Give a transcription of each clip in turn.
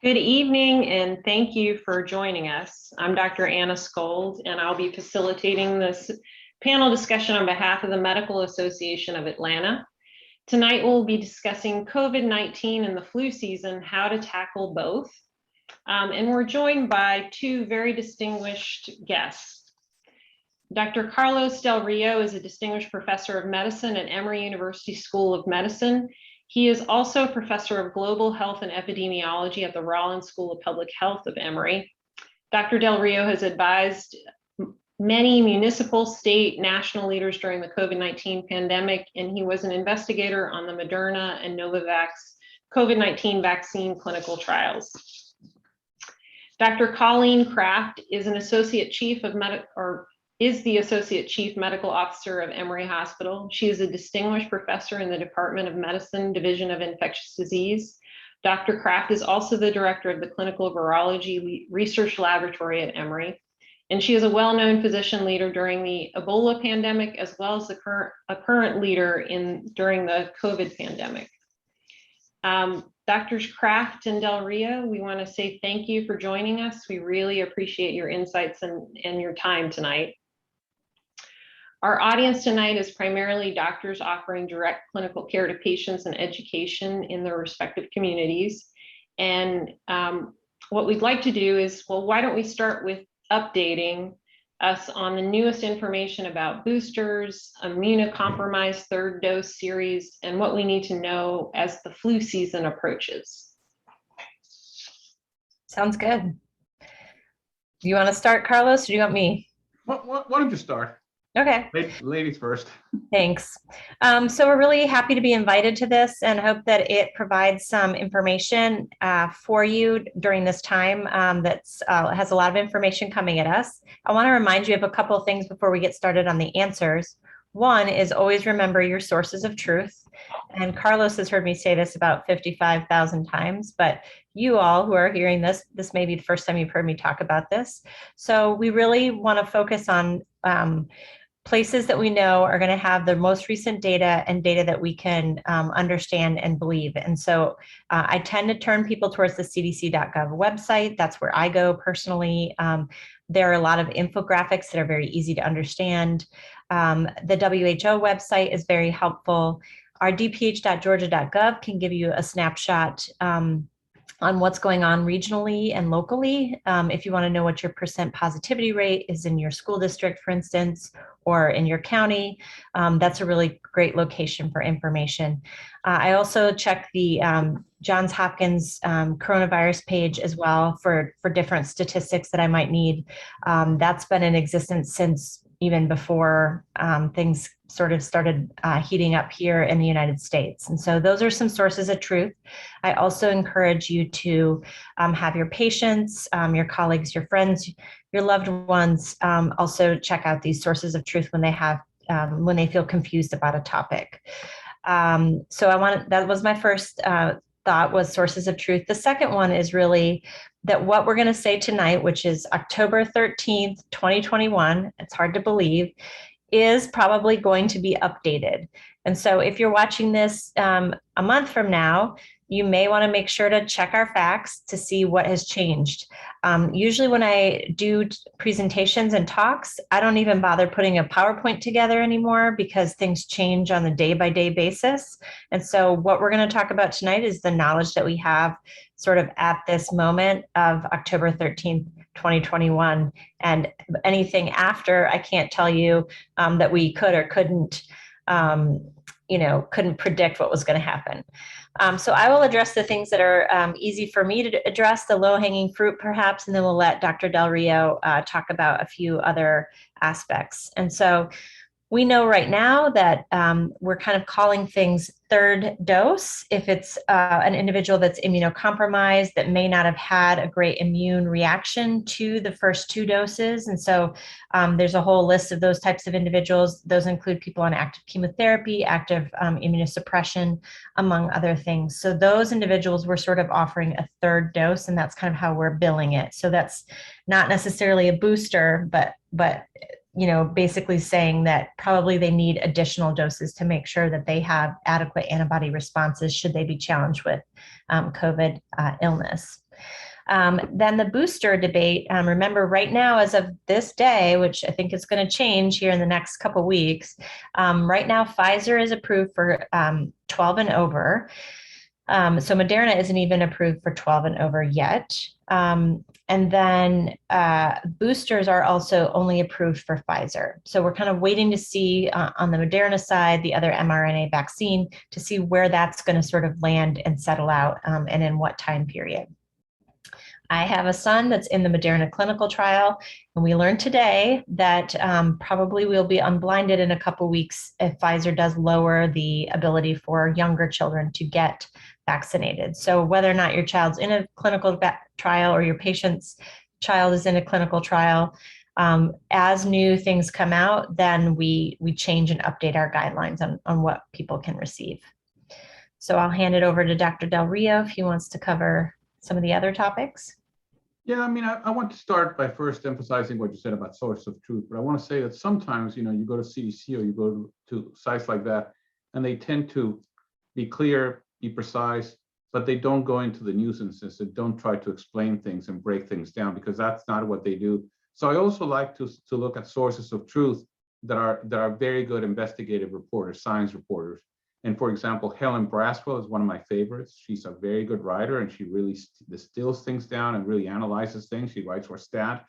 Good evening, and thank you for joining us. I'm Dr. Anna Skold, and I'll be facilitating this panel discussion on behalf of the Medical Association of Atlanta. Tonight, we'll be discussing COVID-19 and the flu season, how to tackle both. And we're joined by two very distinguished guests. Dr. Carlos Del Rio is a distinguished professor of medicine at Emory University School of Medicine. He is also a professor of global health and epidemiology at the Rollins School of Public Health of Emory. Dr. Del Rio has advised many municipal, state, national leaders during the COVID-19 pandemic, and he was an investigator on the Moderna and Novavax COVID-19 vaccine clinical trials. Dr. Colleen Kraft is an associate chief of the Associate Chief Medical Officer of Emory Hospital. She is a distinguished professor in the Department of Medicine, Division of Infectious Disease. Dr. Kraft is also the director of the Clinical Virology Research Laboratory at Emory. And she is a well-known physician leader during the Ebola pandemic, as well as a current leader during the COVID pandemic. Drs. Kraft and Del Rio, we want to say thank you for joining us. We really appreciate your insights and your time tonight. Our audience tonight is primarily doctors offering direct clinical care to patients and education in their respective communities. And what we'd like to do is, well, why don't we start with updating us on the newest information about boosters, immunocompromised third dose series, and what we need to know as the flu season approaches. Sounds good. Do you want to start, Carlos, or do you want me? Why don't you start? Okay. Ladies first. Thanks. So we're really happy to be invited to this and hope that it provides some information for you during this time that has a lot of information coming at us. I want to remind you of a couple of things before we get started on the answers. One is always remember your sources of truth. And Carlos has heard me say this about 55,000 times, but you all who are hearing this may be the first time you've heard me talk about this. So we really want to focus on places that we know are going to have the most recent data and data that we can understand and believe. And so I tend to turn people towards the cdc.gov website. That's where I go personally. There are a lot of infographics that are very easy to understand. The WHO website is very helpful. Our dph.georgia.gov can give you a snapshot on what's going on regionally and locally. If you want to know what your % positivity rate is in your school district, for instance, or in your county, that's a really great location for information. I also check the Johns Hopkins coronavirus page as well for different statistics that I might need. That's been in existence since even before things sort of started heating up here in the United States. And so those are some sources of truth. I also encourage you to have your patients, your colleagues, your friends, your loved ones also check out these sources of truth when they feel confused about a topic. So that was my first thought, was sources of truth. The second one is really that what we're going to say tonight, which is October 13th, 2021, it's hard to believe, is probably going to be updated. And so if you're watching this a month from now, you may want to make sure to check our facts to see what has changed. Usually when I do presentations and talks, I don't even bother putting a PowerPoint together anymore because things change on a day-by-day basis. And so what we're going to talk about tonight is the knowledge that we have sort of at this moment of October 13th, 2021. And anything after, I can't tell you that we could or couldn't predict what was going to happen. So I will address the things that are easy for me to address, the low-hanging fruit perhaps, and then we'll let Dr. Del Rio talk about a few other aspects. And so we know right now that we're kind of calling things third dose if it's an individual that's immunocompromised that may not have had a great immune reaction to the first two doses. And so there's a whole list of those types of individuals. Those include people on active chemotherapy, active immunosuppression, among other things. So those individuals we're sort of offering a third dose, and that's kind of how we're billing it. So that's not necessarily a booster, but basically saying that probably they need additional doses to make sure that they have adequate antibody responses should they be challenged with COVID illness. Then the booster debate, remember right now, as of this day, which I think is going to change here in the next couple of weeks, right now Pfizer is approved for 12 and over. So Moderna isn't even approved for 12 and over yet. And then boosters are also only approved for Pfizer. So we're kind of waiting to see on the Moderna side, the other mRNA vaccine, to see where that's going to sort of land and settle out and in what time period. I have a son that's in the Moderna clinical trial, and we learned today that probably we'll be unblinded in a couple weeks if Pfizer does lower the ability for younger children to get vaccinated. So whether or not your child's in a clinical trial or your patient's child is in a clinical trial, as new things come out, then we change and update our guidelines on what people can receive. So I'll hand it over to Dr. Del Rio if he wants to cover some of the other topics. Yeah, I mean, I want to start by first emphasizing what you said about source of truth, but I want to say that sometimes, you go to CDC or you go to sites like that, and they tend to be clear, be precise, but they don't go into the nuisances. They don't try to explain things and break things down, because that's not what they do. So I also like to look at sources of truth that are very good investigative reporters, science reporters. And for example, Helen Braswell is one of my favorites. She's a very good writer, and she really distills things down and really analyzes things. She writes for Stat.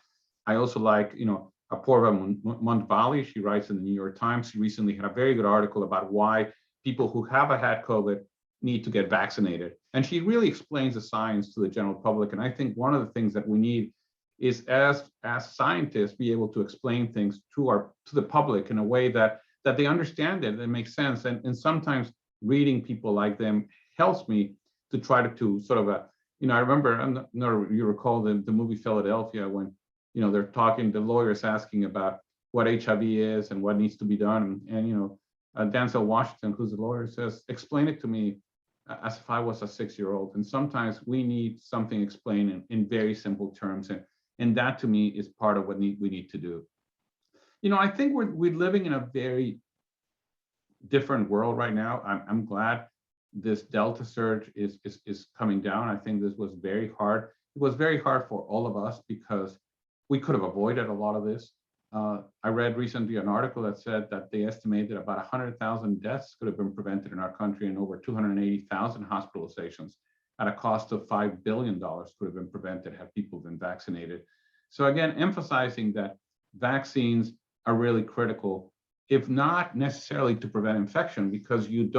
I also like, Apoorva Montvalli. She writes in the New York Times. She recently had a very good article about why people who have had COVID need to get vaccinated. And she really explains the science to the general public. And I think one of the things that we need is, as scientists, be able to explain things to the public in a way that they understand it and makes sense. And sometimes reading people like them helps me to try to sort of I remember, you recall the movie Philadelphia, when, they're talking, the lawyers asking about what HIV is and what needs to be done. And Denzel Washington, who's the lawyer, says, explain it to me as if I was a 6-year-old. And sometimes we need something explained in very simple terms. And that to me is part of what we need to do. I think we're living in a very different world right now. I'm glad this Delta surge is coming down. I think this was very hard. It was very hard for all of us because we could have avoided a lot of this. I read recently an article that said that they estimated about 100,000 deaths could have been prevented in our country, and over 280,000 hospitalizations at a cost of $5 billion could have been prevented had people been vaccinated. So again, emphasizing that vaccines are really critical, if not necessarily to prevent infection, because you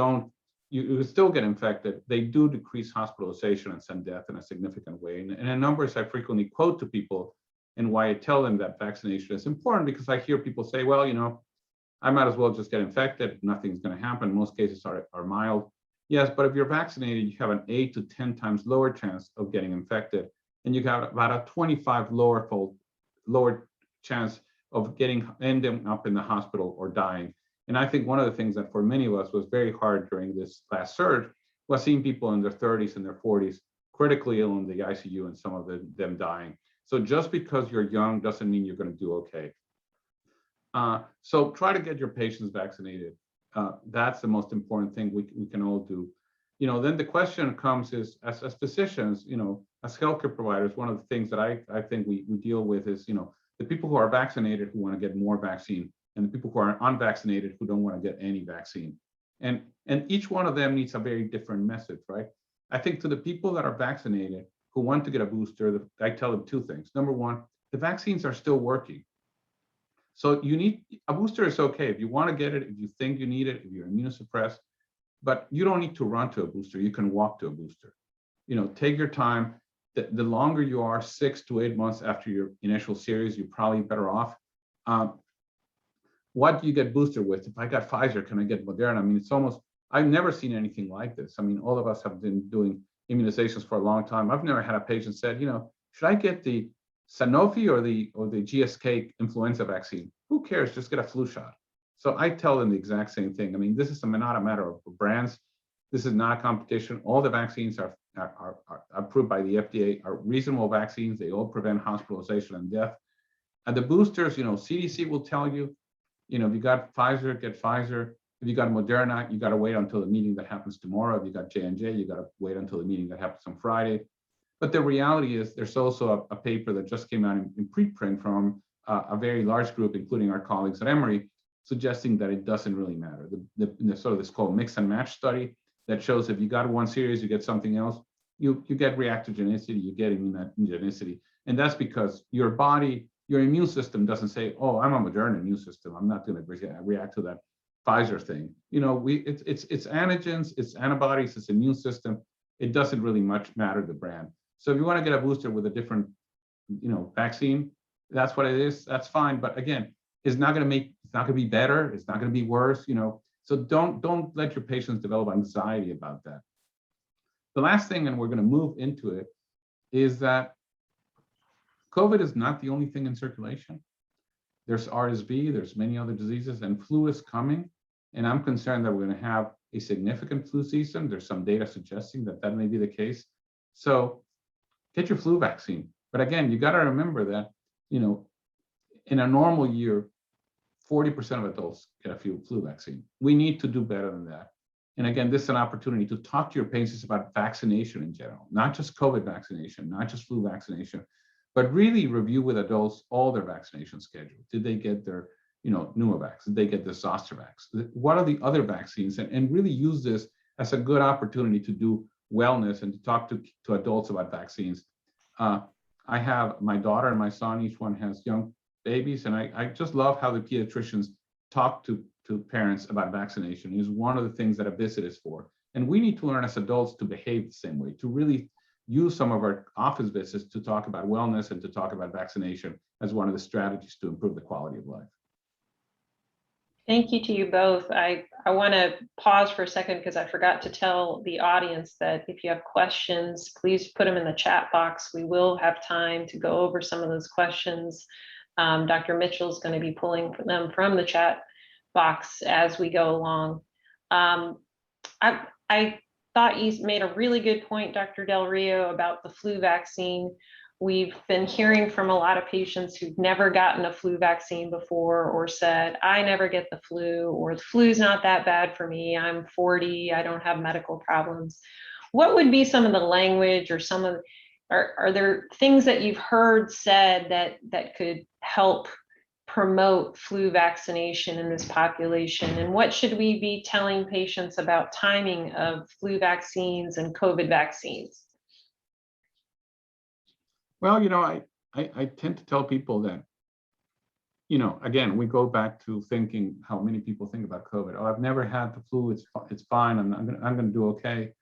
still get infected. They do decrease hospitalization and some death in a significant way. And in numbers I frequently quote to people, and why I tell them that vaccination is important, because I hear people say, well, I might as well just get infected. Nothing's going to happen. Most cases are mild. Yes, but if you're vaccinated, you have an 8 to 10 times lower chance of getting infected. And you have about a 25 lower chance of ending up in the hospital or dying. And I think one of the things that for many of us was very hard during this last surge was seeing people in their 30s and their 40s critically ill in the ICU, and some of them dying. So just because you're young doesn't mean you're going to do okay. So try to get your patients vaccinated. That's the most important thing we can all do. Then the question comes is, as physicians, as healthcare providers, one of the things that I think we deal with is, the people who are vaccinated who want to get more vaccine, and the people who are unvaccinated who don't want to get any vaccine. And each one of them needs a very different message, right? I think to the people that are vaccinated who want to get a booster, I tell them two things. Number one, the vaccines are still working. So you need a booster is okay if you want to get it, if you think you need it, if you're immunosuppressed, but you don't need to run to a booster. You can walk to a booster. Take your time. The longer you are, 6 to 8 months after your initial series, you're probably better off. What do you get booster with? If I got Pfizer, can I get Moderna? I mean, I've never seen anything like this. I mean, all of us have been doing immunizations for a long time. I've never had a patient said, should I get the Sanofi or the GSK influenza vaccine? Who cares? Just get a flu shot. So I tell them the exact same thing. I mean, this is not a matter of brands. This is not a competition. All the vaccines are approved by the FDA, are reasonable vaccines. They all prevent hospitalization and death. And the boosters, CDC will tell you, if you got Pfizer, get Pfizer. If you got Moderna, you got to wait until the meeting that happens tomorrow. If you got J&J, you got to wait until the meeting that happens on Friday. But the reality is there's also a paper that just came out in preprint from a very large group, including our colleagues at Emory, suggesting that it doesn't really matter. The sort of this called mix and match study that shows if you got one series, you get something else, you get reactogenicity, you get immunogenicity. And that's because your body, your immune system doesn't say, oh, I'm a Moderna immune system, I'm not going to react to that Pfizer thing. It's antigens, it's antibodies, it's immune system. It doesn't really much matter the brand. So if you want to get a booster with a different, vaccine, that's what it is. That's fine. But again, it's not going to be better. It's not going to be worse. So don't let your patients develop anxiety about that. The last thing, and we're going to move into it, is that COVID is not the only thing in circulation. There's RSV, there's many other diseases, and flu is coming. And I'm concerned that we're going to have a significant flu season. There's some data suggesting that may be the case. So get your flu vaccine. But again, you got to remember that, in a normal year, 40% of adults get a flu vaccine. We need to do better than that. And again, this is an opportunity to talk to your patients about vaccination in general, not just COVID vaccination, not just flu vaccination, but really review with adults all their vaccination schedule. Did they get their, Pneumovax? Did they get the Zostavax? What are the other vaccines? And really use this as a good opportunity to do wellness and to talk to adults about vaccines. I have my daughter and my son, each one has young babies, and I just love how the pediatricians talk to parents about vaccination. It is one of the things that a visit is for. And we need to learn as adults to behave the same way, to really use some of our office visits to talk about wellness and to talk about vaccination as one of the strategies to improve the quality of life. Thank you to you both. I want to pause for a second because I forgot to tell the audience that if you have questions, please put them in the chat box. We will have time to go over some of those questions. Dr. Mitchell is going to be pulling them from the chat box as we go along. I thought you made a really good point, Dr. Del Rio, about the flu vaccine. We've been hearing from a lot of patients who've never gotten a flu vaccine before or said, I never get the flu, or the flu's not that bad for me. I'm 40, I don't have medical problems. What would be some of the language or are there things that you've heard said that could help promote flu vaccination in this population? And what should we be telling patients about timing of flu vaccines and COVID vaccines? Well, I tend to tell people that, again, we go back to thinking how many people think about COVID. Oh, I've never had the flu. It's fine. I'm going to do okay.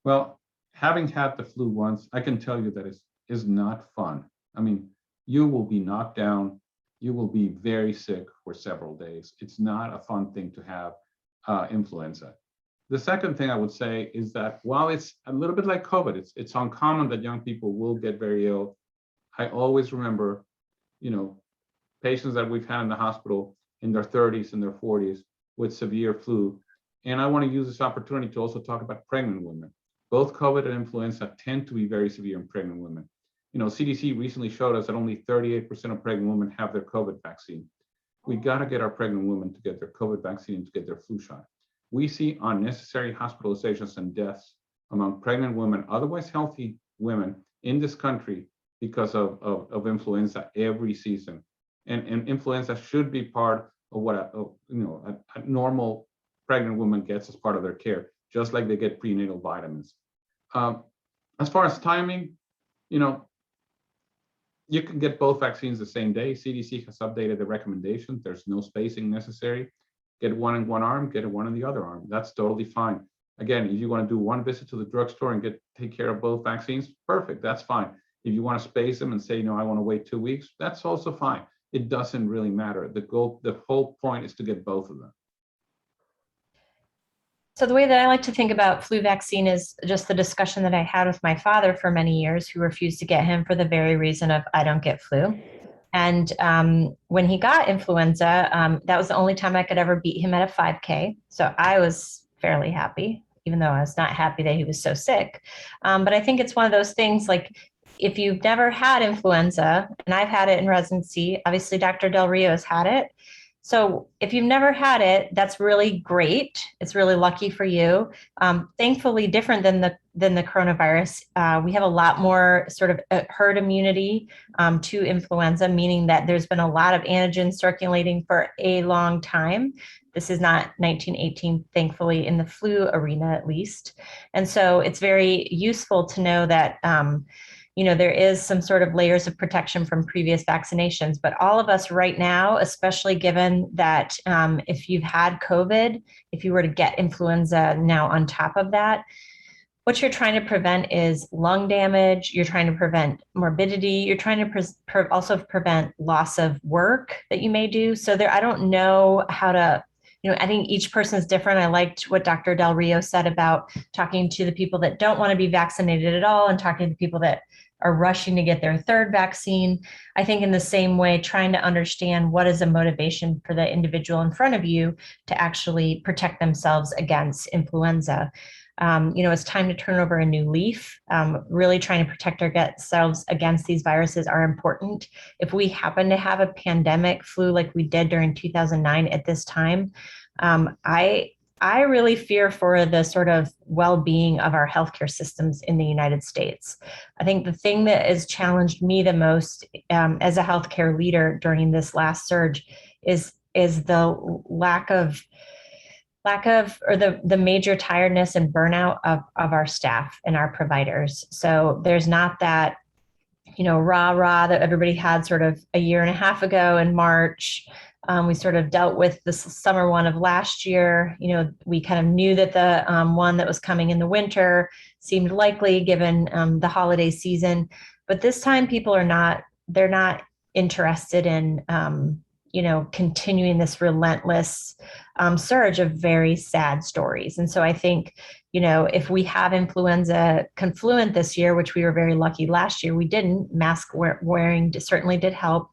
Well, having had the flu once, I can tell you that it is not fun. I mean, you will be knocked down. You will be very sick for several days. It's not a fun thing to have influenza. The second thing I would say is that while it's a little bit like COVID, it's uncommon that young people will get very ill. I always remember, patients that we've had in the hospital in their 30s and their 40s with severe flu. And I want to use this opportunity to also talk about pregnant women. Both COVID and influenza tend to be very severe in pregnant women. CDC recently showed us that only 38% of pregnant women have their COVID vaccine. We got to get our pregnant women to get their COVID vaccine and to get their flu shot. We see unnecessary hospitalizations and deaths among pregnant women, otherwise healthy women in this country because of influenza every season. And influenza should be part of what a normal pregnant woman gets as part of their care, just like they get prenatal vitamins. As far as timing, you can get both vaccines the same day. CDC has updated the recommendations. There's no spacing necessary. Get one in one arm, get one in the other arm. That's totally fine. Again, if you want to do one visit to the drugstore and take care of both vaccines, perfect, that's fine. If you want to space them and say, no, I want to wait 2 weeks, that's also fine. It doesn't really matter. The whole point is to get both of them. So the way that I like to think about flu vaccine is just the discussion that I had with my father for many years, who refused to get him for the very reason of I don't get flu. And when he got influenza, that was the only time I could ever beat him at a 5K. So I was fairly happy, even though I was not happy that he was so sick. But I think it's one of those things like, if you've never had influenza, and I've had it in residency, obviously Dr. Del Rio's had it. So if you've never had it, that's really great. It's really lucky for you. Thankfully, different than the coronavirus, we have a lot more sort of herd immunity to influenza, meaning that there's been a lot of antigens circulating for a long time. This is not 1918, thankfully, in the flu arena, at least. And so it's very useful to know that there is some sort of layers of protection from previous vaccinations, but all of us right now, especially given that if you've had COVID, if you were to get influenza now on top of that, what you're trying to prevent is lung damage. You're trying to prevent morbidity. You're trying to also prevent loss of work that you may do. So I don't know how to, I think each person is different. I liked what Dr. Del Rio said about talking to the people that don't want to be vaccinated at all and talking to people that are rushing to get their third vaccine. I think in the same way, trying to understand what is a motivation for the individual in front of you to actually protect themselves against influenza. It's time to turn over a new leaf. Really trying to protect ourselves against these viruses are important. If we happen to have a pandemic flu like we did during 2009 at this time, I really fear for the sort of well-being of our healthcare systems in the United States. I think the thing that has challenged me the most as a healthcare leader during this last surge is the lack of or the major tiredness and burnout of our staff and our providers. So there's not that, rah that everybody had sort of a year and a half ago in March. We sort of dealt with the summer one of last year. We kind of knew that the one that was coming in the winter seemed likely given the holiday season. But this time people they're not interested in, continuing this relentless surge of very sad stories. And so I think, if we have influenza confluent this year, which we were very lucky last year, we didn't, mask wearing certainly did help.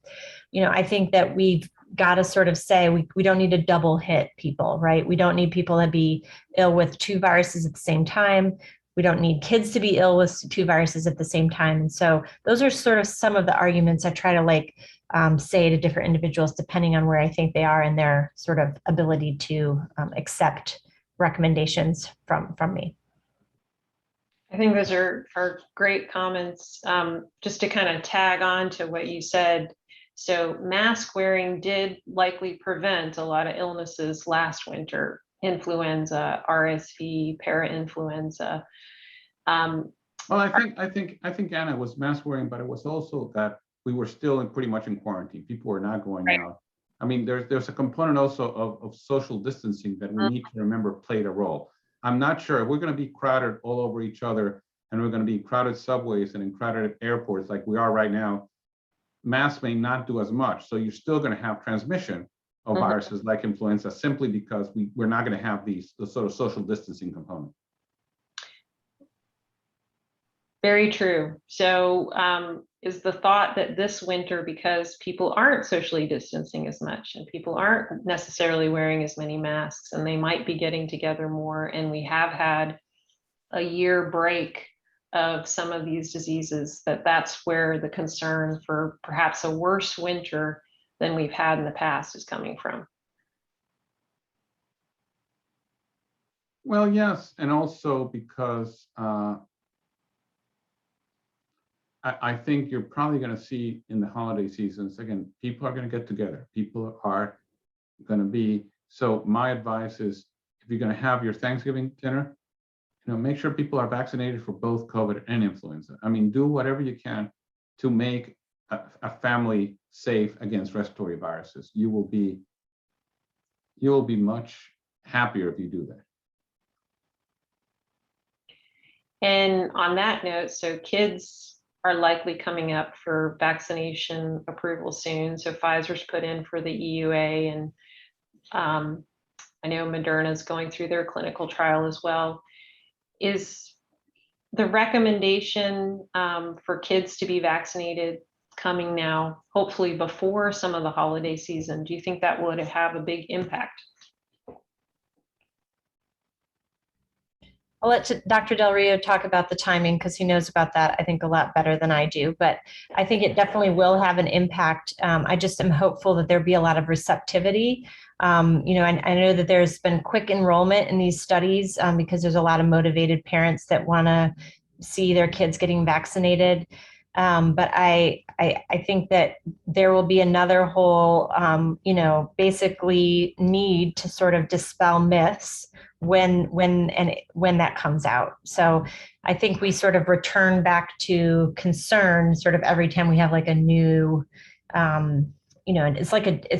I think that we've got to sort of say we don't need to double hit people, right? We don't need people to be ill with two viruses at the same time. We don't need kids to be ill with two viruses at the same time. And so those are sort of some of the arguments I try to say to different individuals, depending on where I think they are in their sort of ability to accept recommendations from me. I think those are great comments. Just to kind of tag on to what you said. So mask wearing did likely prevent a lot of illnesses last winter, influenza, RSV, parainfluenza. Well, I think Anna, was mask wearing, but it was also that we were still pretty much in quarantine. People were not going out. I mean, there's a component also of social distancing that we need to remember played a role. I'm not sure we're going to be crowded all over each other, and we're going to be crowded subways and in crowded airports like we are right now. Masks may not do as much, so you're still going to have transmission of viruses like influenza, simply because we're not going to have the sort of social distancing component. Very true. So is the thought that this winter, because people aren't socially distancing as much and people aren't necessarily wearing as many masks and they might be getting together more, and we have had a year break of some of these diseases, that's where the concern for perhaps a worse winter than we've had in the past is coming from? Well, yes, and also because I think you're probably going to see in the holiday seasons, again, people are going to get together. People are going to be, so my advice is, if you're going to have your Thanksgiving dinner, make sure people are vaccinated for both COVID and influenza. I mean, do whatever you can to make a family safe against respiratory viruses. You will be much happier if you do that. And on that note, so kids are likely coming up for vaccination approval soon. So Pfizer's put in for the EUA, and I know Moderna's going through their clinical trial as well. Is the recommendation for kids to be vaccinated coming now, hopefully before some of the holiday season? Do you think that would have a big impact? I'll let Dr. Del Rio talk about the timing because he knows about that, I think, a lot better than I do. But I think it definitely will have an impact. I just am hopeful that there'll be a lot of receptivity. I know that there's been quick enrollment in these studies because there's a lot of motivated parents that want to see their kids getting vaccinated. But I think that there will be another whole, basically need to sort of dispel myths when that comes out. So I think we sort of return back to concern sort of every time we have like a new, it's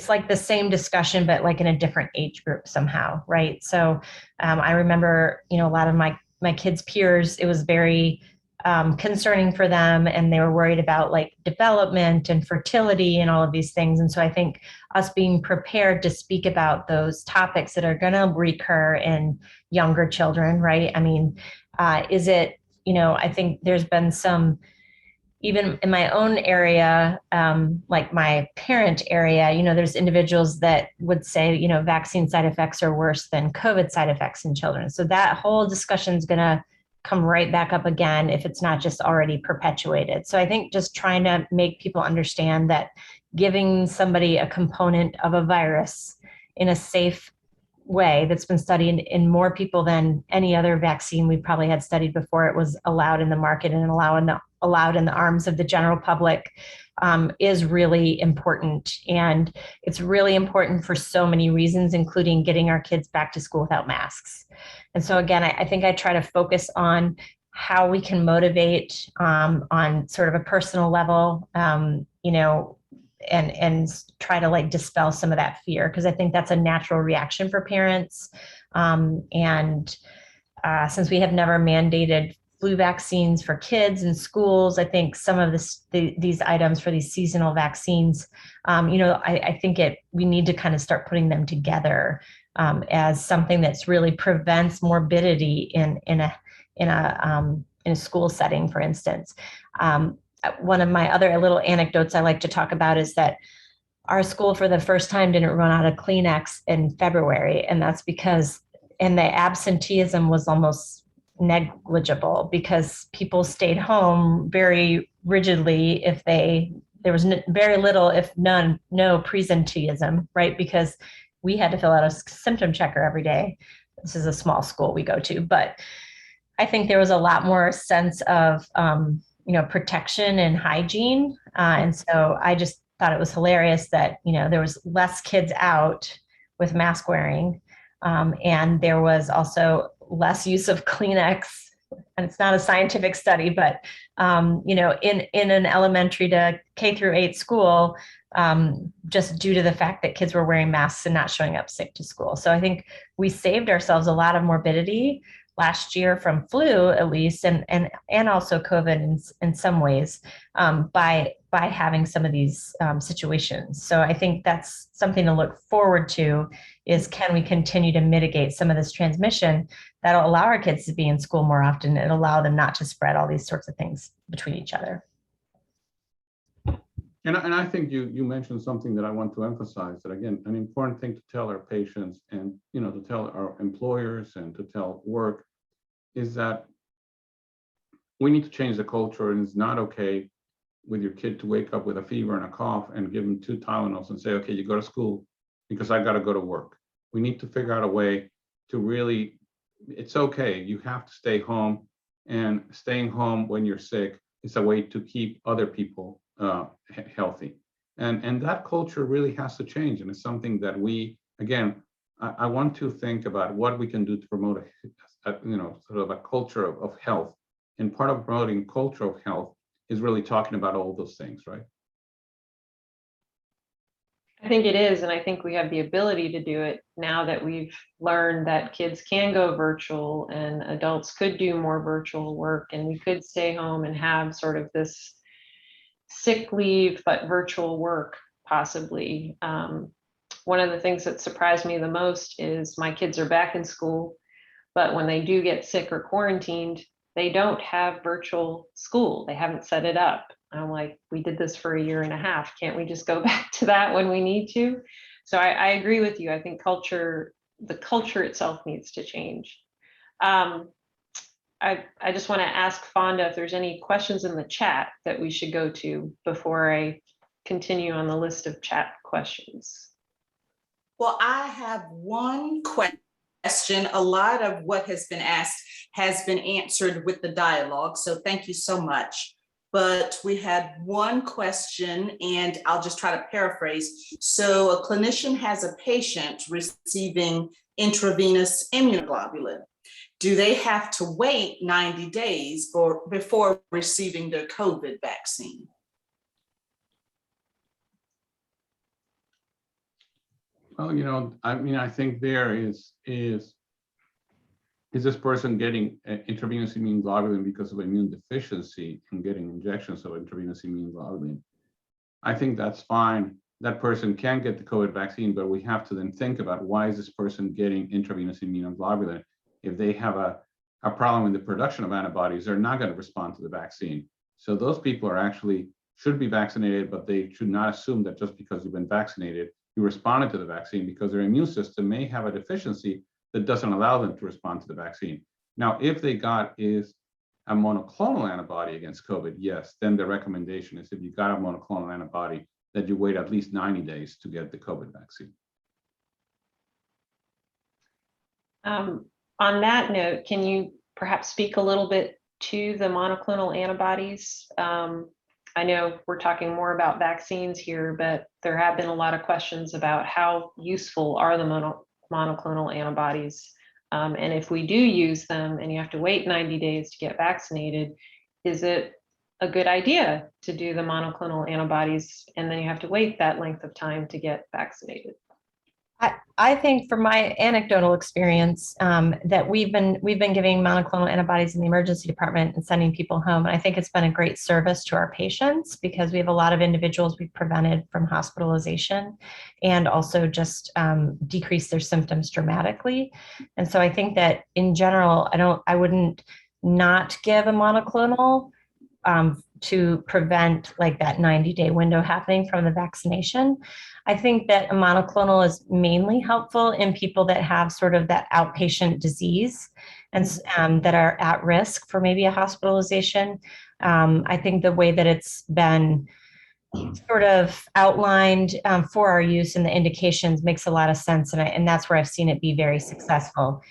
like the same discussion, but like in a different age group somehow, right? So I remember, a lot of my kids' peers, it was very concerning for them, and they were worried about like development and fertility and all of these things. And so I think us being prepared to speak about those topics that are going to recur in younger children, right? I mean, I think there's been some, even in my own area, like my parent area, there's individuals that would say, vaccine side effects are worse than COVID side effects in children. So that whole discussion is going to come right back up again if it's not just already perpetuated. So I think just trying to make people understand that giving somebody a component of a virus in a safe way that's been studied in more people than any other vaccine we probably had studied before it was allowed in the market and allowed in the arms of the general public is really important. And it's really important for so many reasons, including getting our kids back to school without masks. And so again, I think I try to focus on how we can motivate on sort of a personal level, and try to like dispel some of that fear, because I think that's a natural reaction for parents. Since we have never mandated flu vaccines for kids in schools, I think some of these items for these seasonal vaccines, I think we need to kind of start putting them together as something that's really prevents morbidity in a school setting, for instance. One of my other little anecdotes I like to talk about is that our school for the first time didn't run out of Kleenex in February. And that's because, and the absenteeism was almost negligible because people stayed home very rigidly there was very little, if no presenteeism, right? Because we had to fill out a symptom checker every day. This is a small school we go to, but I think there was a lot more sense of, protection and hygiene. And so I just thought it was hilarious that, there was less kids out with mask wearing. And there was also less use of Kleenex. And it's not a scientific study, but, in an elementary to K through 8 school, just due to the fact that kids were wearing masks and not showing up sick to school. So I think we saved ourselves a lot of morbidity last year from flu, at least, and also COVID in some ways, by having some of these situations. So I think that's something to look forward to, is can we continue to mitigate some of this transmission that'll allow our kids to be in school more often and allow them not to spread all these sorts of things between each other. And I think you mentioned something that I want to emphasize, that again, an important thing to tell our patients and, to tell our employers and to tell work is that we need to change the culture, and it's not okay with your kid to wake up with a fever and a cough and give them 2 Tylenols and say, okay, you go to school because I got to go to work. We need to figure out a way to really, it's okay. You have to stay home, and staying home when you're sick is a way to keep other people healthy. And that culture really has to change. And it's something that I want to think about what we can do to promote sort of a culture of health. And part of promoting culture of health is really talking about all those things, right? I think it is, and I think we have the ability to do it now that we've learned that kids can go virtual and adults could do more virtual work, and we could stay home and have sort of this sick leave but virtual work possibly. One of the things that surprised me the most is my kids are back in school, but when they do get sick or quarantined, they don't have virtual school. They haven't set it up. I'm like, we did this for 1.5 years. Can't we just go back to that when we need to? So I agree with you. I think the culture itself needs to change. I just want to ask Fonda if there's any questions in the chat that we should go to before I continue on the list of chat questions. Well, I have one question. A lot of what has been asked has been answered with the dialogue, so thank you so much. But we had one question, and I'll just try to paraphrase. So a clinician has a patient receiving intravenous immunoglobulin. Do they have to wait 90 days before receiving their COVID vaccine? Well, I mean, I think there is this person getting intravenous immune globulin because of immune deficiency and getting injections of intravenous immune globulin? I think that's fine. That person can get the COVID vaccine, but we have to then think about, why is this person getting intravenous immunoglobulin? If they have a problem in the production of antibodies, they're not going to respond to the vaccine. So those people are actually should be vaccinated, but they should not assume that just because you've been vaccinated, you responded to the vaccine, because their immune system may have a deficiency that doesn't allow them to respond to the vaccine. Now, if they got is a monoclonal antibody against COVID, yes, then the recommendation is, if you got a monoclonal antibody, that you wait at least 90 days to get the COVID vaccine. On that note, can you perhaps speak a little bit to the monoclonal antibodies? I know we're talking more about vaccines here, but there have been a lot of questions about how useful are the monoclonal antibodies. And if we do use them and you have to wait 90 days to get vaccinated, is it a good idea to do the monoclonal antibodies and then you have to wait that length of time to get vaccinated? I think from my anecdotal experience that we've been giving monoclonal antibodies in the emergency department and sending people home. And I think it's been a great service to our patients, because we have a lot of individuals we've prevented from hospitalization and also just decreased their symptoms dramatically. And so I think that in general, I wouldn't not give a monoclonal to prevent like that 90-day window happening from the vaccination. I think that a monoclonal is mainly helpful in people that have sort of that outpatient disease and that are at risk for maybe a hospitalization. I think the way that it's been sort of outlined for our use and the indications makes a lot of sense. And that's where I've seen it be very successful.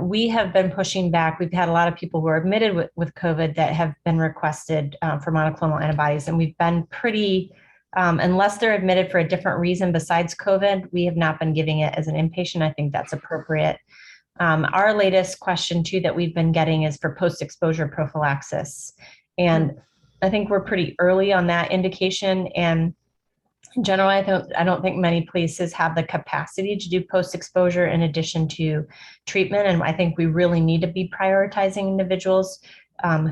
We have been pushing back. We've had a lot of people who are admitted with COVID that have been requested for monoclonal antibodies. And we've been pretty, unless they're admitted for a different reason besides COVID, we have not been giving it as an inpatient. I think that's appropriate. Our latest question too that we've been getting is for post-exposure prophylaxis. And I think we're pretty early on that indication. And in general, I don't think many places have the capacity to do post-exposure in addition to treatment. And I think we really need to be prioritizing individuals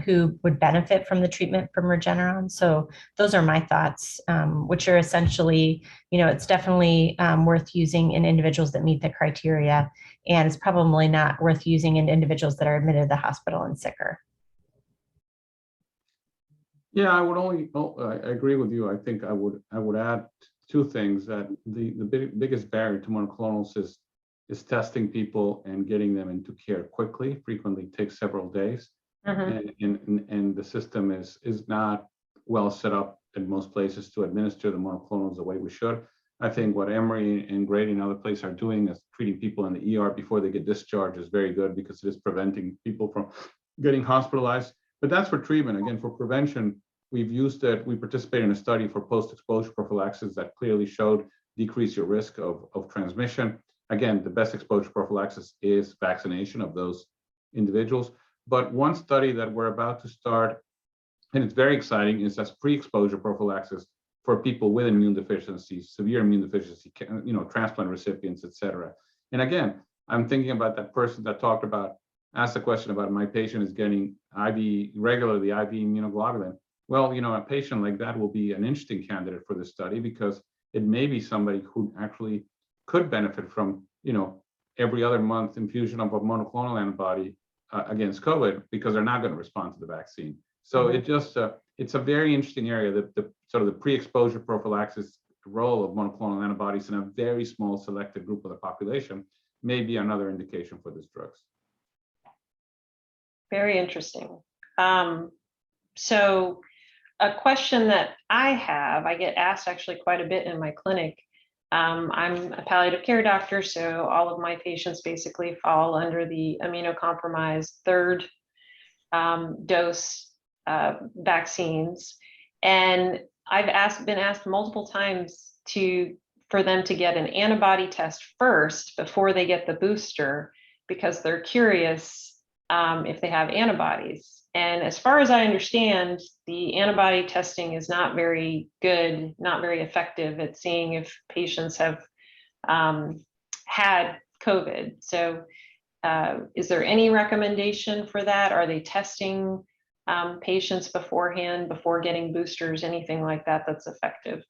who would benefit from the treatment from Regeneron. So those are my thoughts, which are essentially, it's definitely worth using in individuals that meet the criteria. And it's probably not worth using in individuals that are admitted to the hospital and sicker. Yeah, I agree with you. I think I would add two things, that the biggest barrier to monoclonals is testing people and getting them into care quickly. Frequently takes several days. And the system is not well set up in most places to administer the monoclonals the way we should. I think what Emory and Grady and other places are doing is treating people in the ER before they get discharged is very good, because it is preventing people from getting hospitalized. But that's for treatment. Again, for prevention, we've used it. We participated in a study for post-exposure prophylaxis that clearly showed decrease your risk of transmission. Again, the best exposure prophylaxis is vaccination of those individuals. But one study that we're about to start, and it's very exciting, is as pre-exposure prophylaxis for people with immune deficiencies, severe immune deficiency, transplant recipients, et cetera. And again, I'm thinking about that person that asked the question about, my patient is getting regularly IV immunoglobulin. Well, a patient like that will be an interesting candidate for this study, because it may be somebody who actually could benefit from, every other month infusion of a monoclonal antibody against COVID, because they're not going to respond to the vaccine. So it's a very interesting area, that the sort of the pre-exposure prophylaxis role of monoclonal antibodies in a very small selected group of the population may be another indication for these drugs. Very interesting. So a question that I get asked actually quite a bit in my clinic. I'm a palliative care doctor, so all of my patients basically fall under the immunocompromised third dose vaccines. And I've been asked multiple times for them to get an antibody test first before they get the booster, because they're curious if they have antibodies. And as far as I understand, the antibody testing is not very good, not very effective at seeing if patients have had COVID. So is there any recommendation for that? Are they testing patients beforehand, before getting boosters, anything like that that's effective?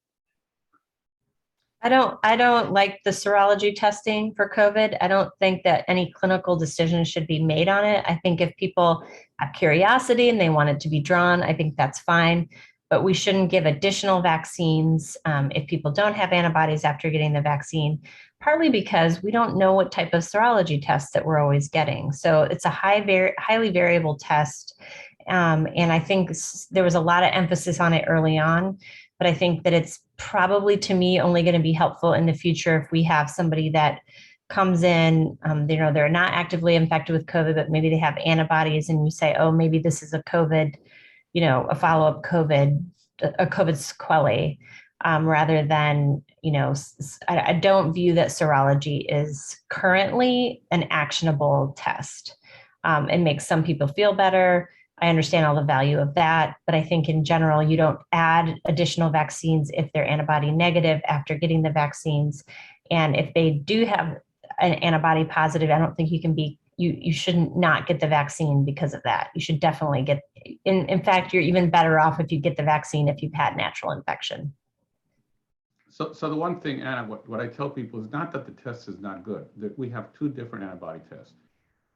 I don't like the serology testing for COVID. I don't think that any clinical decision should be made on it. I think if people have curiosity and they want it to be drawn, I think that's fine. But we shouldn't give additional vaccines if people don't have antibodies after getting the vaccine, partly because we don't know what type of serology tests that we're always getting. So it's a highly variable test. And I think there was a lot of emphasis on it early on, but I think that it's probably, to me, only going to be helpful in the future if we have somebody that comes in, they're not actively infected with COVID, but maybe they have antibodies, and you say, oh, maybe this is a COVID, a follow-up COVID, a COVID sequelae, rather than, I don't view that serology is currently an actionable test. It makes some people feel better. I understand all the value of that, but I think in general, you don't add additional vaccines if they're antibody negative after getting the vaccines. And if they do have an antibody positive, I don't think you shouldn't not get the vaccine because of that. You should definitely get, in fact, you're even better off if you get the vaccine if you've had natural infection. So the one thing, Anna, what I tell people is not that the test is not good, that we have two different antibody tests.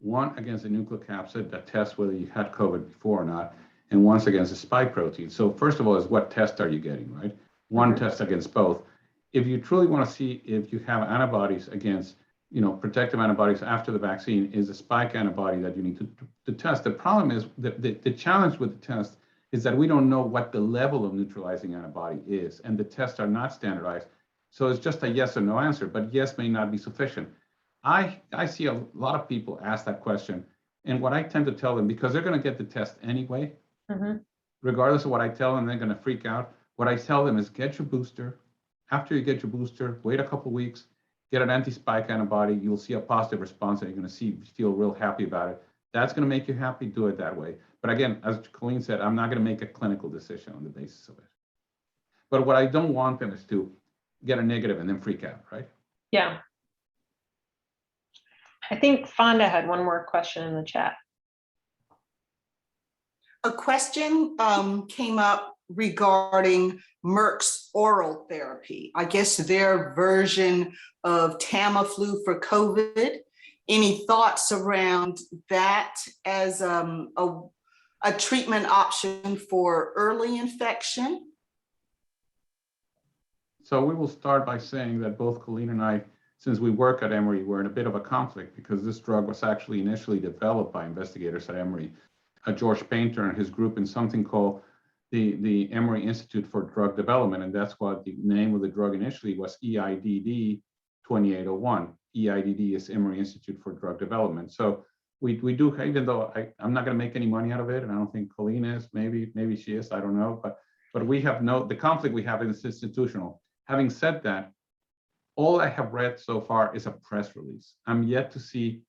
One against the nucleocapsid that tests whether you had COVID before or not, and one's against the spike protein. So first of all is what test are you getting, right? One test against both. If you truly want to see if you have antibodies against, protective antibodies after the vaccine, is a spike antibody that you need to test. The problem is that the challenge with the test is that we don't know what the level of neutralizing antibody is, and the tests are not standardized. So it's just a yes or no answer, but yes may not be sufficient. I see a lot of people ask that question, and what I tend to tell them, because they're going to get the test anyway, regardless of what I tell them, they're going to freak out. What I tell them is get your booster. After you get your booster, wait a couple of weeks, get an anti-spike antibody. You'll see a positive response, and you're going to feel real happy about it. That's going to make you happy. Do it that way. But again, as Colleen said, I'm not going to make a clinical decision on the basis of it. But what I don't want them is to get a negative and then freak out, right? Yeah. I think Fonda had one more question in the chat. A question came up regarding Merck's oral therapy. I guess their version of Tamiflu for COVID. Any thoughts around that as a treatment option for early infection? So we will start by saying that both Colleen and I, since we work at Emory, we're in a bit of a conflict because this drug was actually initially developed by investigators at Emory, George Painter and his group in something called the Emory Institute for Drug Development. And that's what the name of the drug initially was, EIDD 2801. EIDD is Emory Institute for Drug Development. So we do, even though I'm not going to make any money out of it, and I don't think Colleen is, maybe she is, I don't know, but we have the conflict we have is institutional. Having said that, all I have read so far is a press release. I'm yet to see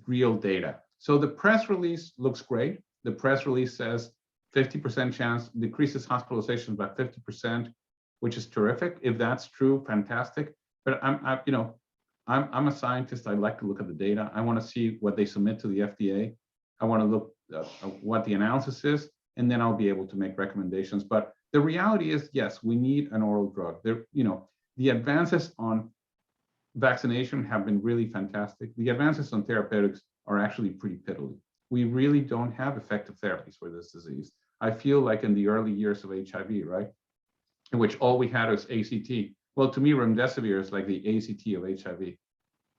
real data. So the press release looks great. The press release says 50% chance, decreases hospitalizations by 50%, which is terrific. If that's true, fantastic. But I'm a scientist. I like to look at the data. I want to see what they submit to the FDA. I want to look at what the analysis is, and then I'll be able to make recommendations. But the reality is, yes, we need an oral drug. The advances on vaccination have been really fantastic. The advances on therapeutics are actually pretty piddly. We really don't have effective therapies for this disease. I feel like in the early years of HIV, right, in which all we had was ACT. Well, to me, remdesivir is like the ACT of HIV.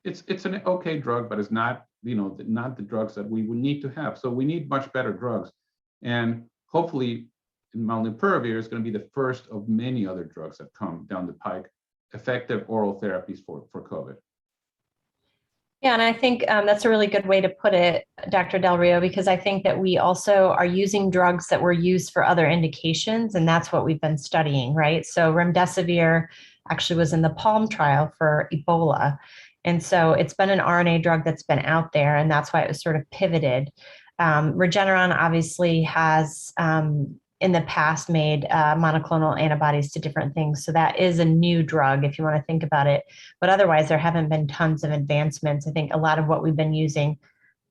It's an okay drug, but it's not not the drugs that we would need to have. So we need much better drugs. And hopefully molnupiravir is going to be the first of many other drugs that come down the pike, effective oral therapies for COVID. Yeah, and I think that's a really good way to put it, Dr. Del Rio, because I think that we also are using drugs that were used for other indications, and that's what we've been studying, right? So remdesivir actually was in the PALM trial for Ebola. And so it's been an RNA drug that's been out there, and that's why it was sort of pivoted. Regeneron obviously has in the past made monoclonal antibodies to different things. So that is a new drug if you want to think about it. But otherwise, there haven't been tons of advancements. I think a lot of what we've been using,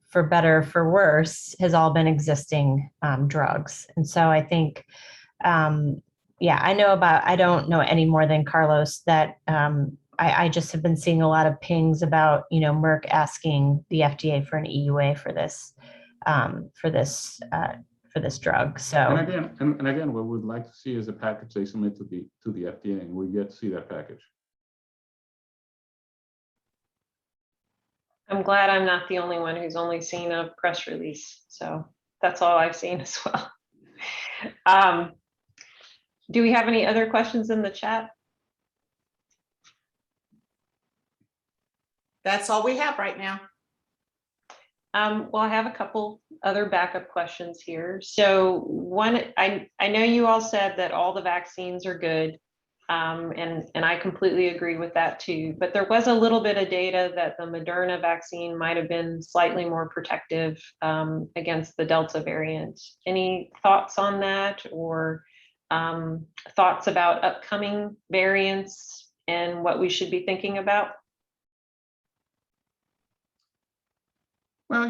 for better, for worse, has all been existing drugs. And so I think, yeah, I don't know any more than Carlos that I just have been seeing a lot of pings about, Merck asking the FDA for an EUA for this drug. So and again, what we'd like to see is a package they submit to the FDA, and we get to see that package. I'm glad I'm not the only one who's only seen a press release. So that's all I've seen as well. Do we have any other questions in the chat? That's all we have right now. Well, I have a couple other backup questions here. So one, I know you all said that all the vaccines are good, and I completely agree with that too. But there was a little bit of data that the Moderna vaccine might have been slightly more protective against the Delta variant. Any thoughts on that, or thoughts about upcoming variants and what we should be thinking about? Well,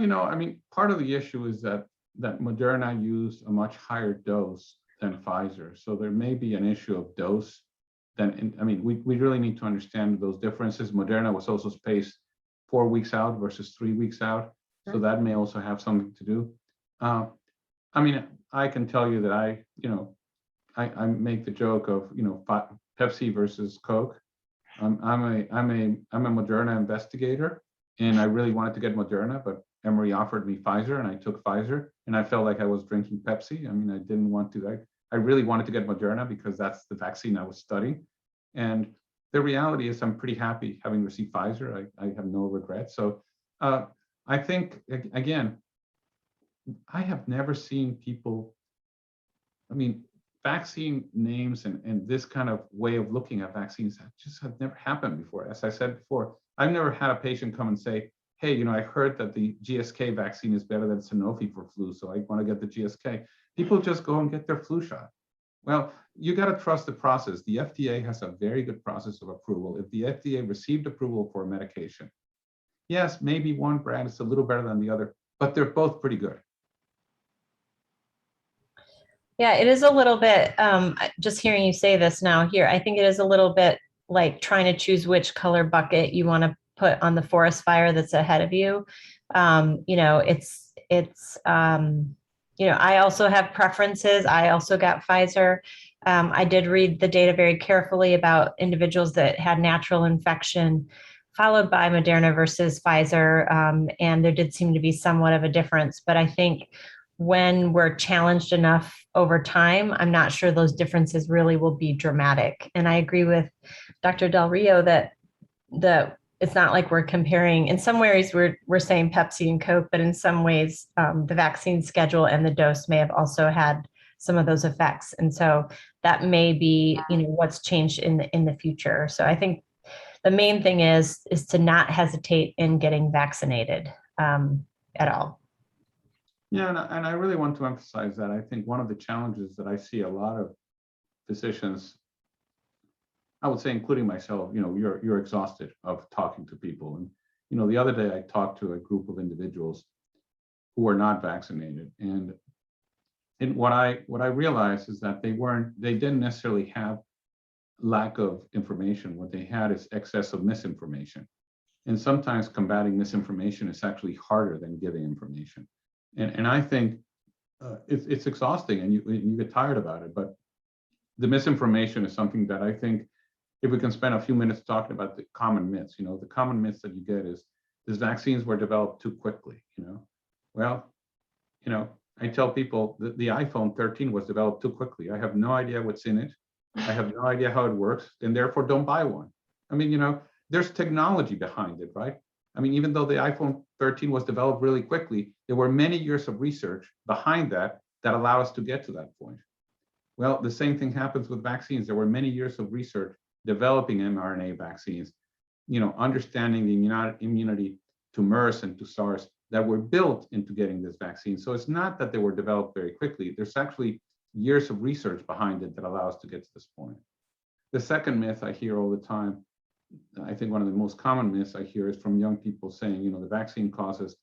part of the issue is that Moderna used a much higher dose than Pfizer. So there may be an issue of dose. We really need to understand those differences. Moderna was also spaced 4 weeks out versus 3 weeks out. So that may also have something to do. I can tell you that I make the joke of, Pepsi versus Coke. I'm a Moderna investigator, and I really wanted to get Moderna, but Emory offered me Pfizer, and I took Pfizer, and I felt like I was drinking Pepsi. I didn't want to. I really wanted to get Moderna because that's the vaccine I was studying. And the reality is I'm pretty happy having received Pfizer. I have no regrets. So I think, again, I have never seen people, vaccine names and this kind of way of looking at vaccines just have never happened before. As I said before, I've never had a patient come and say, hey, I heard that the GSK vaccine is better than Sanofi for flu, so I want to get the GSK. People just go and get their flu shot. Well, you got to trust the process. The FDA has a very good process of approval. If the FDA received approval for a medication, yes, maybe one brand is a little better than the other, but they're both pretty good. Yeah, it is a little bit, just hearing you say this now here, I think it is a little bit like trying to choose which color bucket you want to put on the forest fire that's ahead of you. I also have preferences. I also got Pfizer. I did read the data very carefully about individuals that had natural infection, followed by Moderna versus Pfizer. And there did seem to be somewhat of a difference. But I think when we're challenged enough over time, I'm not sure those differences really will be dramatic. And I agree with Dr. Del Rio that it's not like we're comparing. In some ways, we're saying Pepsi and Coke, but in some ways, the vaccine schedule and the dose may have also had some of those effects. And so that may be, what's changed in the future. So I think the main thing is to not hesitate in getting vaccinated at all. Yeah, and I really want to emphasize that. I think one of the challenges that I see a lot of physicians, I would say, including myself, you're exhausted of talking to people. And, the other day I talked to a group of individuals who were not vaccinated. And what I realized is that they didn't necessarily have lack of information. What they had is excess of misinformation. And sometimes combating misinformation is actually harder than giving information. And I think it's exhausting, and you get tired about it. But the misinformation is something that I think, if we can spend a few minutes talking about the common myths, the common myths that you get is these vaccines were developed too quickly, Well, I tell people that the iPhone 13 was developed too quickly. I have no idea what's in it. I have no idea how it works, and therefore don't buy one. I mean, there's technology behind it, right? I mean, even though the iPhone 13 was developed really quickly, there were many years of research behind that allow us to get to that point. Well, the same thing happens with vaccines. There were many years of research developing mRNA vaccines, understanding the immunity to MERS and to SARS that were built into getting this vaccine. So it's not that they were developed very quickly. There's actually years of research behind it that allow us to get to this point. The second myth I hear all the time, I think one of the most common myths I hear is from young people saying, the vaccine causes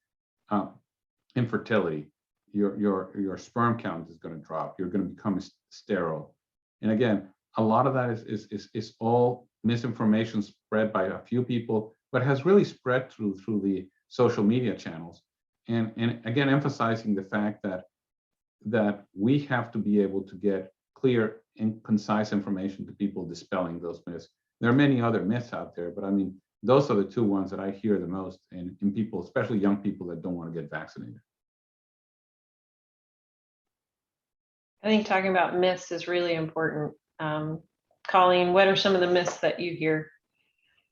infertility. Your sperm count is going to drop. You're going to become sterile. And again, a lot of that is all misinformation spread by a few people, but has really spread through the social media channels. And again, emphasizing the fact that we have to be able to get clear and concise information to people, dispelling those myths. There are many other myths out there, but I mean, those are the two ones that I hear the most in people, especially young people that don't want to get vaccinated. I think talking about myths is really important. Colleen, what are some of the myths that you hear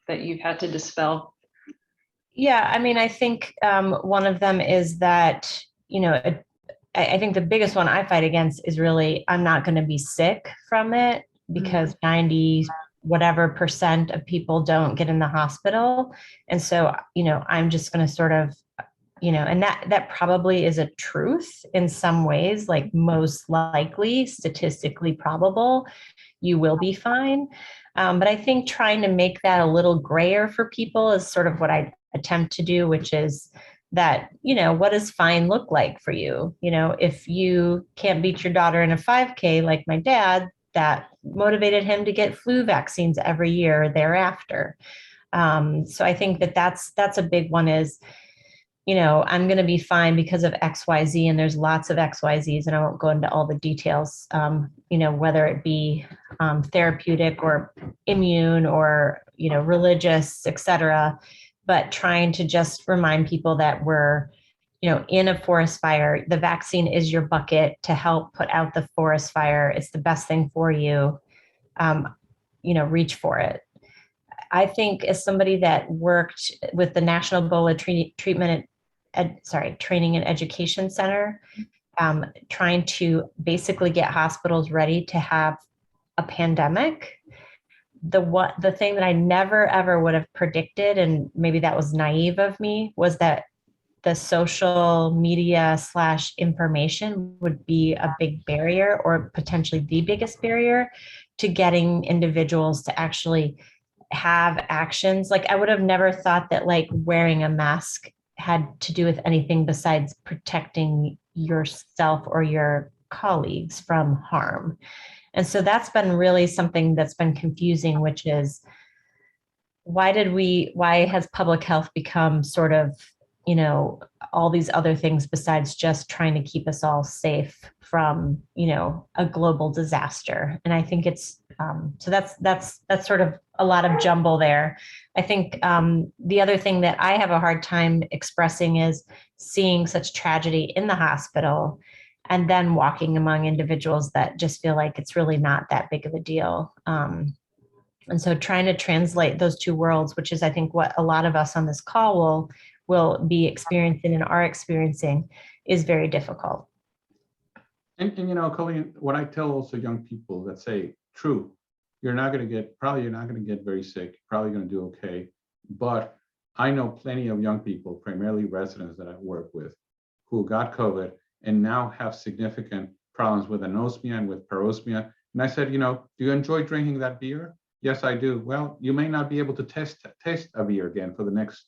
that you've had to dispel? Yeah, I mean, I think one of them is that, I think the biggest one I fight against is really, I'm not going to be sick from it, because 90 whatever % of people don't get in the hospital. And so, I'm just going to sort of, and that probably is a truth in some ways, like most likely, statistically probable, you will be fine. But I think trying to make that a little grayer for people is sort of what I attempt to do, which is that, what does fine look like for you? If you can't beat your daughter in a 5K, like my dad, that motivated him to get flu vaccines every year thereafter. So I think that's a big one is, I'm going to be fine because of XYZ, and there's lots of XYZs, and I won't go into all the details, whether it be therapeutic or immune or, religious, et cetera, but trying to just remind people that we're, in a forest fire. The vaccine is your bucket to help put out the forest fire. It's the best thing for you. Reach for it. I think as somebody that worked with the National Ebola Training and Education Center, trying to basically get hospitals ready to have a pandemic. The thing that I never ever would have predicted, and maybe that was naive of me, was that the social media / information would be a big barrier, or potentially the biggest barrier, to getting individuals to actually have actions. Like, I would have never thought that like wearing a mask had to do with anything besides protecting yourself or your colleagues from harm. And so that's been really something that's been confusing, which is why has public health become sort of, all these other things besides just trying to keep us all safe from, a global disaster. And I think it's, so that's sort of a lot of jumble there. I think the other thing that I have a hard time expressing is seeing such tragedy in the hospital and then walking among individuals that just feel like it's really not that big of a deal. And so trying to translate those two worlds, which is, I think, what a lot of us on this call will be experiencing and are experiencing, is very difficult. And Colleen, what I tell also young people that say, true, you're not going to get very sick, probably going to do okay. But I know plenty of young people, primarily residents that I work with, who got COVID and now have significant problems with anosmia and with parosmia. And I said, do you enjoy drinking that beer? Yes, I do. Well, you may not be able to taste a beer again for the next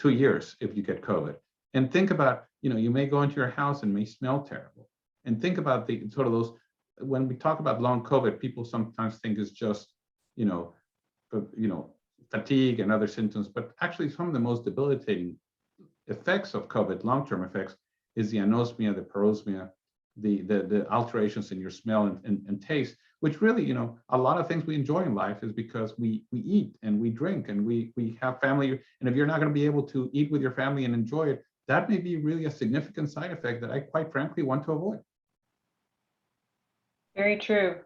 2 years if you get COVID. And think about, you may go into your house and may smell terrible. And think about the sort of those, when we talk about long COVID, people sometimes think it's just, fatigue and other symptoms, but actually some of the most debilitating effects of COVID, long-term effects, is the anosmia, the parosmia, the alterations in your smell and taste, which really, a lot of things we enjoy in life is because we eat and we drink and we have family. And if you're not going to be able to eat with your family and enjoy it, that may be really a significant side effect that I quite frankly want to avoid. Very true.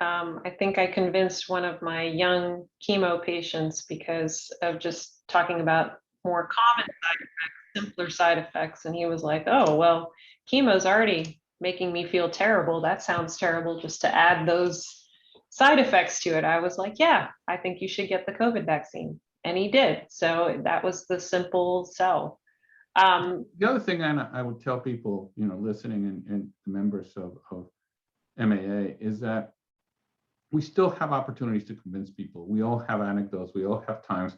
I think I convinced one of my young chemo patients because of just talking about more common side effects, simpler side effects. And he was like, oh, well, chemo's already making me feel terrible. That sounds terrible just to add those side effects to it. I was like, yeah, I think you should get the COVID vaccine. And he did. So that was the simple sell. The other thing, Anna, I would tell people, listening and the members of MAA is that we still have opportunities to convince people. We all have anecdotes. We all have times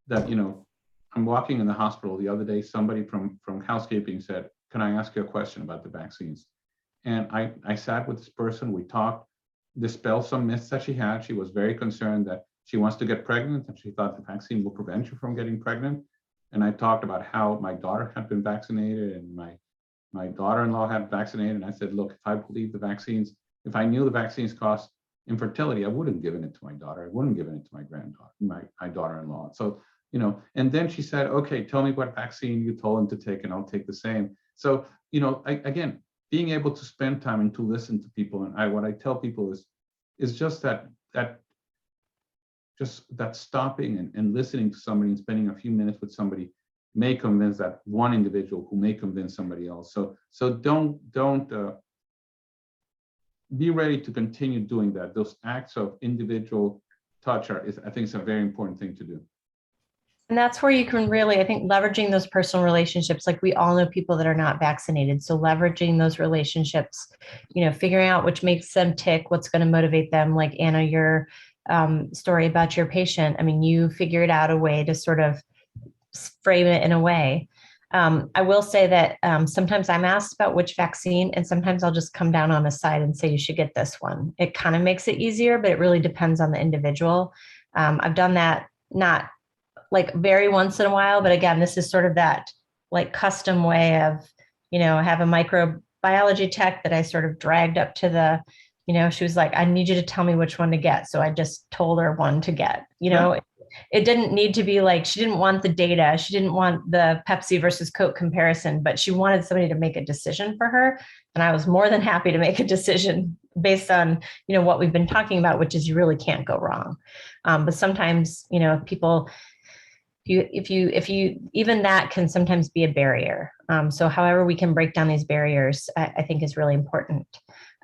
that, I'm walking in the hospital the other day, somebody from housekeeping said, can I ask you a question about the vaccines? And I sat with this person, we talked, dispelled some myths that she had. She was very concerned that she wants to get pregnant and she thought the vaccine will prevent you from getting pregnant. And I talked about how my daughter had been vaccinated and my daughter-in-law had vaccinated. And I said, look, if I believe the vaccines, if I knew the vaccines cost infertility, I wouldn't have given it to my daughter. I wouldn't have given it to my granddaughter, my daughter-in-law. So, and then she said, okay, tell me what vaccine you told him to take and I'll take the same. So, again, being able to spend time and to listen to people. And what I tell people is just that stopping and listening to somebody and spending a few minutes with somebody may convince that one individual who may convince somebody else. So don't be ready to continue doing that. Those acts of individual touch I think it's a very important thing to do. And that's where you can really, I think, leveraging those personal relationships. Like we all know people that are not vaccinated. So leveraging those relationships, figuring out which makes them tick, what's going to motivate them. Like Anna, your story about your patient. I mean, you figured out a way to sort of frame it in a way. I will say that sometimes I'm asked about which vaccine, and sometimes I'll just come down on the side and say, you should get this one. It kind of makes it easier, but it really depends on the individual. I've done that, not like very once in a while, but again, this is sort of that like custom way of, I have a microbiology tech that I sort of dragged up to the, she was like, I need you to tell me which one to get. So I just told her one to get, It didn't need to be like, she didn't want the data. She didn't want the Pepsi versus Coke comparison, but she wanted somebody to make a decision for her. And I was more than happy to make a decision based on, what we've been talking about, which is you really can't go wrong. But sometimes, people, if you, even that can sometimes be a barrier. So however we can break down these barriers, I think is really important.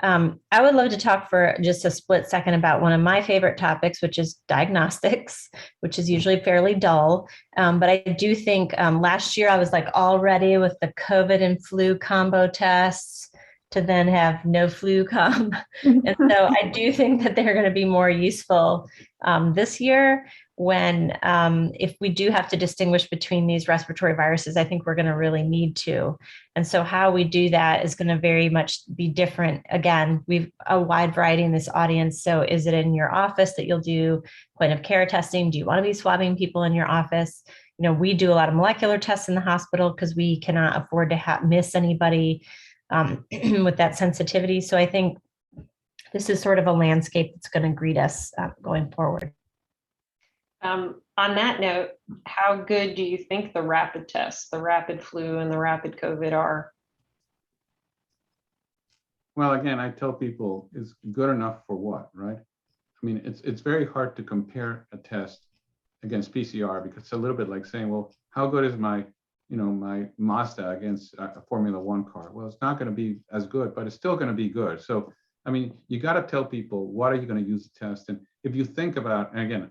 I would love to talk for just a split second about one of my favorite topics, which is diagnostics, which is usually fairly dull. But I do think last year I was like all ready with the COVID and flu combo tests to then have no flu come. And so I do think that they're going to be more useful this year when if we do have to distinguish between these respiratory viruses, I think we're going to really need to. And so how we do that is going to very much be different. Again, we've a wide variety in this audience. So is it in your office that you'll do point of care testing? Do you want to be swabbing people in your office? We do a lot of molecular tests in the hospital because we cannot afford to miss anybody with that sensitivity. So I think this is sort of a landscape that's going to greet us going forward. On that note, how good do you think the rapid tests, the rapid flu and the rapid COVID are? Well, again, I tell people it's good enough for what, right? I mean, it's very hard to compare a test against PCR because it's a little bit like saying, well, how good is my Mazda against a Formula One car? Well, it's not going to be as good, but it's still going to be good. So, I mean, you got to tell people, what are you going to use the test? And if you think about, and again,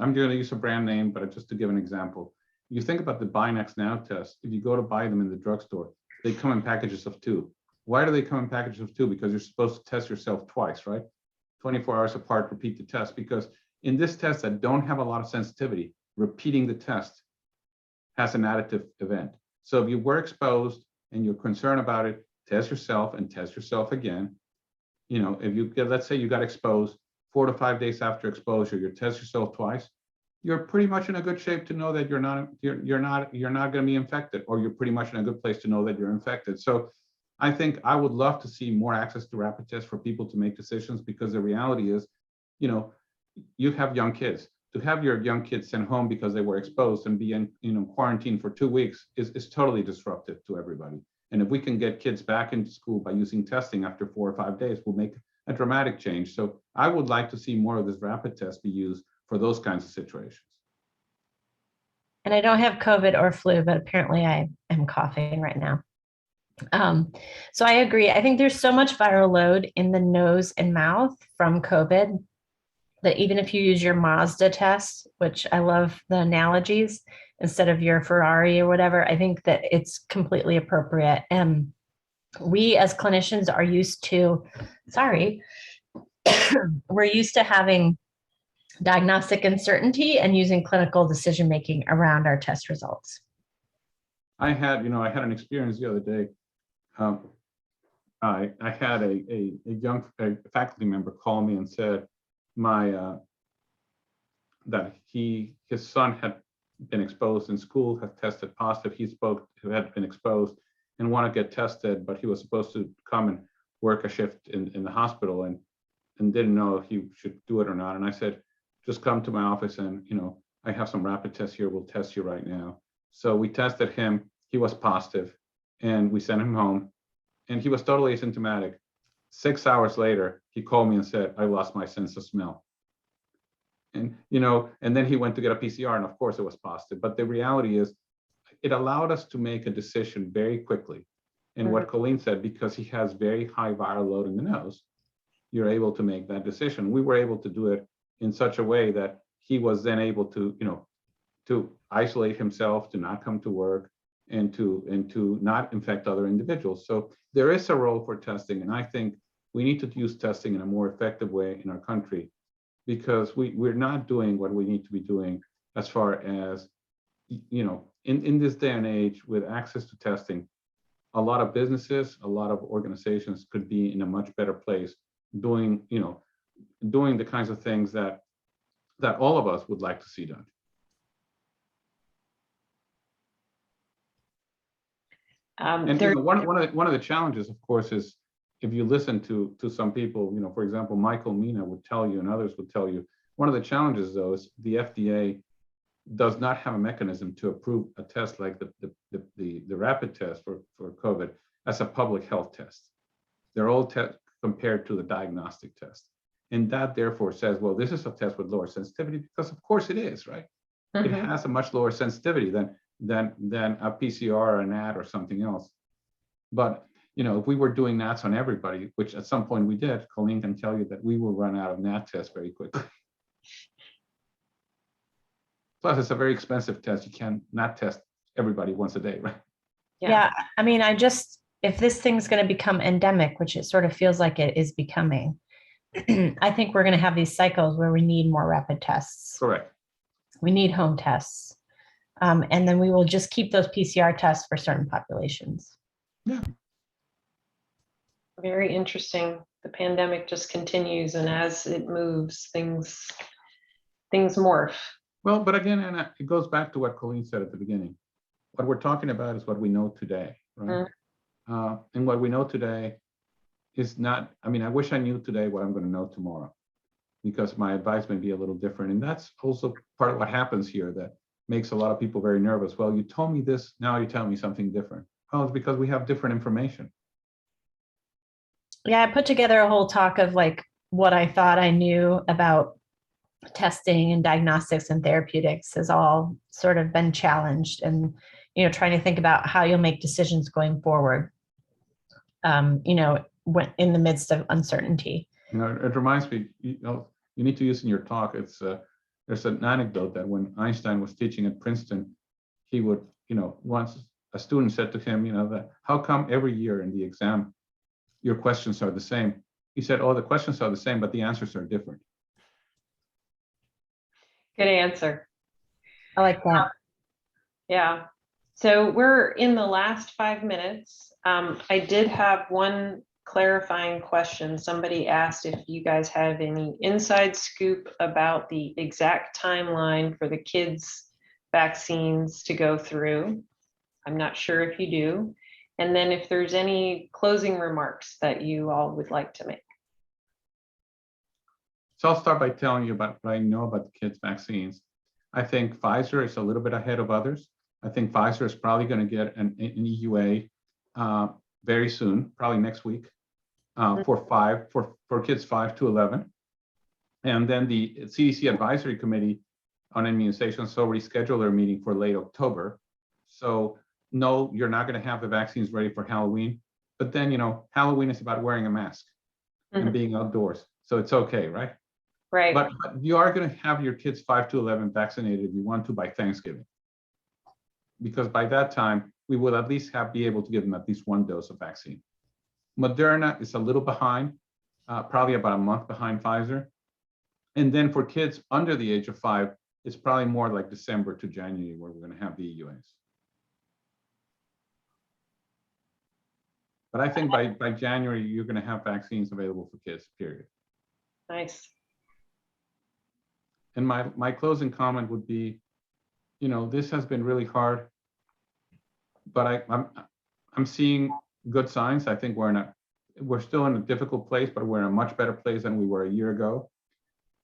I'm going to use a brand name, but just to give an example, you think about the Buy Next Now test. If you go to buy them in the drugstore, they come in packages of 2. Why do they come in packages of 2? Because you're supposed to test yourself twice, right? 24 hours apart, repeat the test. Because in this test that don't have a lot of sensitivity, repeating the test has an additive event. So if you were exposed and you're concerned about it, test yourself and test yourself again. If you get, let's say you got exposed 4 to 5 days after exposure, you test yourself twice, you're pretty much in a good shape to know that you're not going to be infected, or you're pretty much in a good place to know that you're infected. So I think I would love to see more access to rapid tests for people to make decisions, because the reality is, you know, you have young kids. To have your young kids sent home because they were exposed and be in, quarantine for 2 weeks is totally disruptive to everybody. And if we can get kids back into school by using testing after 4 or 5 days, we'll make a dramatic change. So I would like to see more of this rapid test be used for those kinds of situations. And I don't have COVID or flu, but apparently I am coughing right now. So I agree. I think there's so much viral load in the nose and mouth from COVID that even if you use your Mazda test, which I love the analogies, instead of your Ferrari or whatever, I think that it's completely appropriate. And we as clinicians are used to, we're used to having diagnostic uncertainty and using clinical decision-making around our test results. I had an experience the other day. I had a young faculty member call me and said that his son had been exposed in school, had tested positive. He had been exposed and wanted to get tested, but he was supposed to come and work a shift in the hospital and didn't know if he should do it or not. And I said, just come to my office and, I have some rapid tests here. We'll test you right now. So we tested him. He was positive and we sent him home and he was totally asymptomatic. 6 hours later, he called me and said, I lost my sense of smell. And, and then he went to get a PCR and of course it was positive. But the reality is it allowed us to make a decision very quickly. And what Colleen said, because he has very high viral load in the nose, you're able to make that decision. We were able to do it in such a way that he was then able to, to isolate himself, to not come to work, and to not infect other individuals. So there is a role for testing, and I think we need to use testing in a more effective way in our country, because we're not doing what we need to be doing as far as, in this day and age with access to testing. A lot of businesses, a lot of organizations could be in a much better place doing the kinds of things that all of us would like to see done. One of the challenges, of course, is if you listen to some people, for example, Michael Mina would tell you, and others would tell you, one of the challenges though is the FDA does not have a mechanism to approve a test like the rapid test for COVID as a public health test. They're all compared to the diagnostic test. And that therefore says, well, this is a test with lower sensitivity, because of course it is, right? It has a much lower sensitivity than a PCR or an NAT or something else. But if we were doing NATs on everybody, which at some point we did, Colleen can tell you that we will run out of NAT tests very quickly. Plus, it's a very expensive test. You can't not test everybody once a day, right? Yeah. I mean, if this thing's going to become endemic, which it sort of feels like it is becoming, I think we're going to have these cycles where we need more rapid tests. Correct. We need home tests. And then we will just keep those PCR tests for certain populations. Yeah. Very interesting. The pandemic just continues, and as it moves, things morph. Well, but again, Anna, it goes back to what Colleen said at the beginning. What we're talking about is what we know today, right? And what we know today is not, I wish I knew today what I'm going to know tomorrow, because my advice may be a little different. And that's also part of what happens here that makes a lot of people very nervous. Well, you told me this, now you tell me something different. Oh, it's because we have different information. Yeah, I put together a whole talk of like what I thought I knew about testing and diagnostics and therapeutics has all sort of been challenged, and trying to think about how you'll make decisions going forward, when in the midst of uncertainty. It reminds me, you need to use in your talk. There's an anecdote that when Einstein was teaching at Princeton, he would, once a student said to him, that how come every year in the exam your questions are the same? He said, oh, the questions are the same, but the answers are different. Good answer. I like that. Yeah. So we're in the last 5 minutes. I did have one clarifying question. Somebody asked if you guys have any inside scoop about the exact timeline for the kids' vaccines to go through. I'm not sure if you do. And then if there's any closing remarks that you all would like to make. So I'll start by telling you about what I know about the kids' vaccines. I think Pfizer is a little bit ahead of others. I think Pfizer is probably going to get an EUA very soon, probably next week, for kids 5 to 11. And then the CDC Advisory Committee on Immunizations already scheduled their meeting for late October. So no, you're not going to have the vaccines ready for Halloween. But then, Halloween is about wearing a mask and being outdoors. So it's okay, right? Right. But you are going to have your kids 5 to 11 vaccinated if you want to by Thanksgiving. Because by that time, we will at least be able to give them at least one dose of vaccine. Moderna is a little behind, probably about a month behind Pfizer. And then for kids under the age of 5, it's probably more like December to January where we're going to have the EUAs. But I think by January, you're going to have vaccines available for kids, period. Nice. And my closing comment would be, this has been really hard, but I'm seeing good signs. I think we're still in a difficult place, but we're in a much better place than we were a year ago.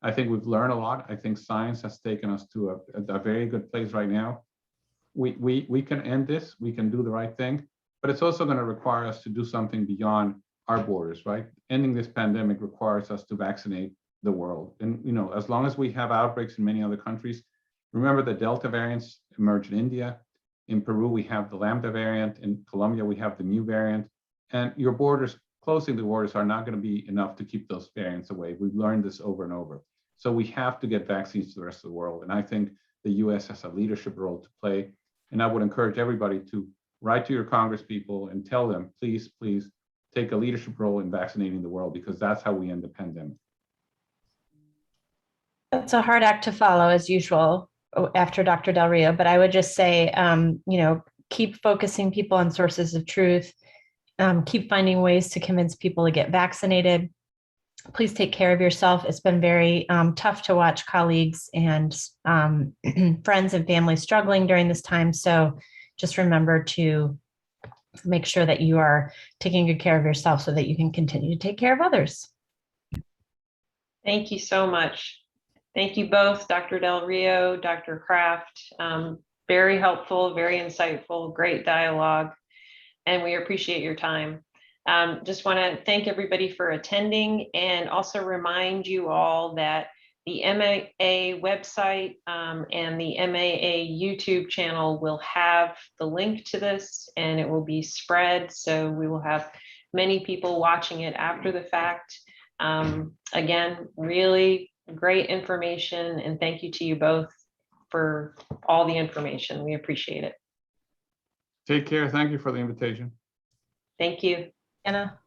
I think we've learned a lot. I think science has taken us to a very good place right now. We can end this. We can do the right thing, but it's also going to require us to do something beyond our borders, right? Ending this pandemic requires us to vaccinate the world. And, as long as we have outbreaks in many other countries, remember the Delta variants emerged in India. In Peru, we have the Lambda variant. In Colombia, we have the Mu variant. And your borders, closing the borders are not going to be enough to keep those variants away. We've learned this over and over. So we have to get vaccines to the rest of the world. And I think the US has a leadership role to play. And I would encourage everybody to write to your congresspeople and tell them, please, please take a leadership role in vaccinating the world, because that's how we end the pandemic. It's a hard act to follow, as usual, after Dr. Del Rio, but I would just say, keep focusing people on sources of truth, keep finding ways to convince people to get vaccinated. Please take care of yourself. It's been very tough to watch colleagues and friends and family struggling during this time. So just remember to make sure that you are taking good care of yourself so that you can continue to take care of others. Thank you so much. Thank you both, Dr. Del Rio, Dr. Kraft. Very helpful, very insightful, great dialogue, and we appreciate your time. Just want to thank everybody for attending, and also remind you all that the MAA website and the MAA YouTube channel will have the link to this, and it will be spread. So we will have many people watching it after the fact. Again, really great information, and thank you to you both for all the information. We appreciate it. Take care. Thank you for the invitation. Thank you. Anna?